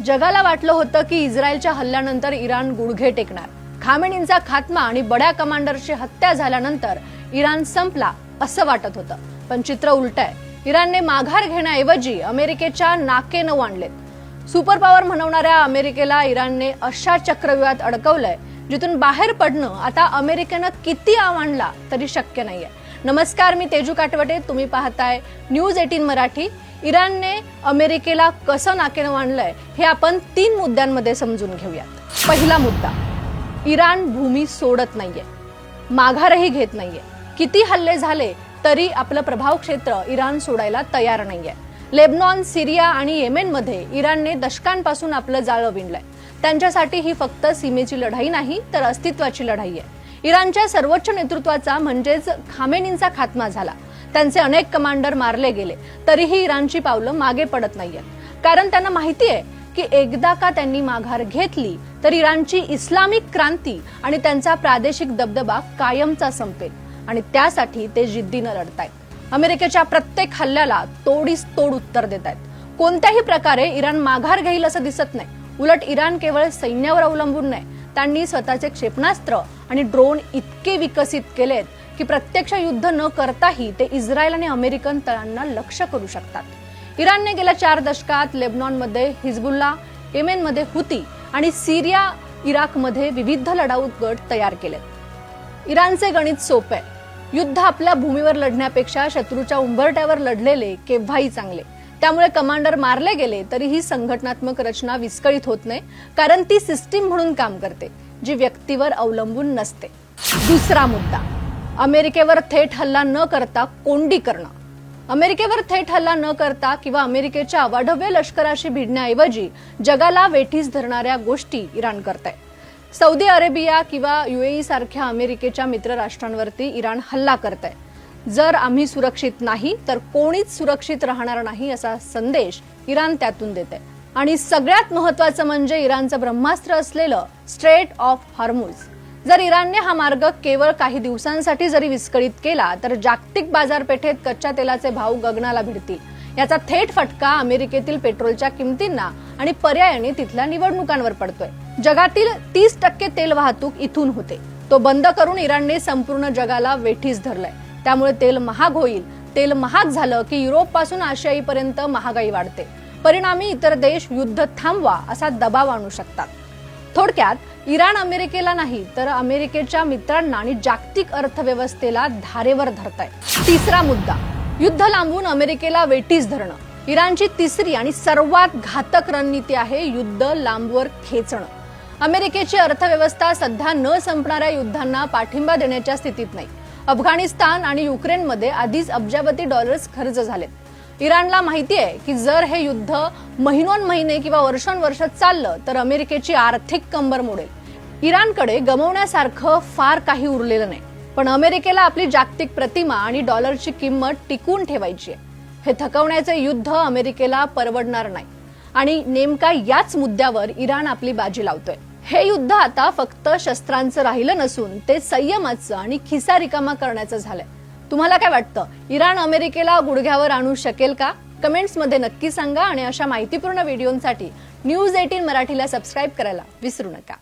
जगाला वाटलं होतं की इस्रायलच्या हल्ल्यानंतर इराण गुडघे टेकणार। खामेनींचा खात्मा आणि बड्या कमांडरची हत्या झाल्यानंतर इराण संपला असं वाटत होतं, पण चित्र उलटं आहे। इराणने माघार घेण्याऐवजी अमेरिकेच्या नाकेनऊ आणलेत। सुपर पॉवर म्हणवणाऱ्या अमेरिकेला इराणने अशा चक्रव्यूहात अडकवलंय जिथून बाहेर पडणं आता अमेरिकेनं किती आणला तरी शक्य नाहीये। नमस्कार, मी तेजू काटवटे, तुम्ही पाहताय न्यूज 18 मराठी। इराणने अमेरिकेला कसं नाकेनऊ आणलंय हे आपण 3 मुद्द्यांमध्ये समजून घेऊयात। पहिला मुद्दा, इराण भूमी सोडत नाहीये, माघारही घेत नाहीये। किती हल्ले झाले तरी आपलं प्रभाव क्षेत्र इराण सोडायला तयार नाहीये। लेबनॉन, सिरिया आणि येमेनमध्ये इराणने दशकांपासून आपलं जाळं विणलंय। त्यांच्यासाठी ही फक्त सीमेची लढाई नाही तर अस्तित्वाची लढाई आहे। इराणच्या सर्वोच्च नेतृत्वाचा म्हणजेच खामेनींचा खात्मा झाला। त्यांचे अनेक कमांडर मारले गेले तरीही इराणची पावलं मागे पडत नाहीयेत, कारण त्यांना माहिती आहे की एकदा का त्यांनी माघार घेतली तर इराणची इस्लामिक क्रांती आणि त्यांचा प्रादेशिक दबदबा कायमचा संपेल, आणि त्यासाठी ते जिद्दीनं लढतायत। अमेरिकेच्या प्रत्येक हल्ल्याला तोडीस तोड उत्तर देतायत। कोणत्याही प्रकारे इराण माघार घेईल असं दिसत नाही। उलट इराण केवळ सैन्यावर अवलंबून नाही, त्यांनी स्वतःचे क्षेपणास्त्र आणि ड्रोन इतके विकसित केलेत की प्रत्यक्ष युद्ध न करताही ते इस्रायल आणि अमेरिकन तळांना लक्ष्य करू शकतात। इराणने गेल्या 4 दशकात लेबनॉनमध्ये हिजबुल्ला, येमेनमध्ये हुती आणि सिरिया, इराकमध्ये विविध लढाऊ गट तयार केलेत। इराणचे गणित सोपे आहे, युद्ध आपल्या भूमीवर लढण्यापेक्षा शत्रूच्या उंबरठ्यावर लढलेले केव्हाही चांगले। त्यामुळे कमांडर मारले गेले तरी ही संघटनात्मक रचना विस्कळीत होत नाही, कारण ती सिस्टीम म्हणून काम करते जी व्यक्तीवर अवलंबून नसते। दुसरा मुद्दा, अमेरिकेवर थेट हल्ला न करता कोंडी करणं। अमेरिकेवर थेट हल्ला न करता किंवा अमेरिकेच्या अवाढव्य लष्कराशी भिडण्याऐवजी जगाला वेठीस धरणाऱ्या गोष्टी इराण करते। सौदी अरेबिया किंवा UAE सारख्या अमेरिकेच्या मित्र राष्ट्रांवरती इराण हल्ला करते। जर आम्ही सुरक्षित नाही तर कोणीच सुरक्षित राहणार नाही असा संदेश इराण त्यातून देते। आणि सगळ्यात महत्त्वाचं म्हणजे इराणचं ब्रह्मास्त्र असलेलं स्ट्रेट ऑफ हॉर्मुझ। जर इराणने हा मार्ग केवळ काही दिवसांसाठी जरी विस्कळीत केला तर जागतिक बाजारपेठेत कच्च्या तेलाचे भाव गगनाला भिडतील। याचा थेट फटका अमेरिकेतील पेट्रोलच्या किमतींना आणि पर्यायाने तिथल्या निवडणुकांवर पडतोय। जगातील 30% तेल वाहतूक इथून होते, तो बंद करून इराणने संपूर्ण जगाला वेठीस धरलंय। त्यामुळे तेल महाग होईल। तेल महाग झालं की युरोपपासून आशियाईपर्यंत महागाई वाढते। परिणामी इतर देश युद्ध थांबवा असा दबाव आणू शकतात। थोडक्यात इराण अमेरिकेला नाही तर अमेरिकेच्या मित्रांना आणि जागतिक अर्थव्यवस्थेला धारेवर धरताय। तिसरा मुद्दा, युद्ध लांबवून अमेरिकेला वेठीस धरणं। इराणची तिसरी आणि सर्वात घातक रणनीती आहे युद्ध लांबवर खेचणं। अमेरिकेची अर्थव्यवस्था सध्या न संपणाऱ्या युद्धांना पाठिंबा देण्याच्या स्थितीत नाही। अफगाणिस्तान आणि युक्रेनमध्ये आधीच अब्जावधी डॉलर्स खर्च झालेत। इराणला माहिती आहे की जर हे युद्ध महिनोन्महिने किंवा वर्षानुवर्ष चाललं तर अमेरिकेची आर्थिक कंबर मोडेल। इराणकडे गमवण्यासारखं फार काही उरलेलं नाही, पण अमेरिकेला आपली जागतिक प्रतिमा आणि डॉलरची किंमत टिकवून ठेवायची आहे। हे थकवण्याचे युद्ध अमेरिकेला परवडणार नाही, आणि नेमका याच मुद्द्यावर इराण आपली बाजी लावतोय। हे युद्ध आता फक्त शस्त्रांचं राहिलं नसून ते संयमाचं आणि खिसा रिकामा करण्याचं झालंय। तुम्हाला काय वाटतं, इराण अमेरिकेला गुडघ्यावर आणू शकेल का? कमेंट्समध्ये नक्की सांगा, आणि अशा माहितीपूर्ण व्हिडिओंसाठी न्यूज 18 मराठीला सबस्क्राईब करायला विसरू नका।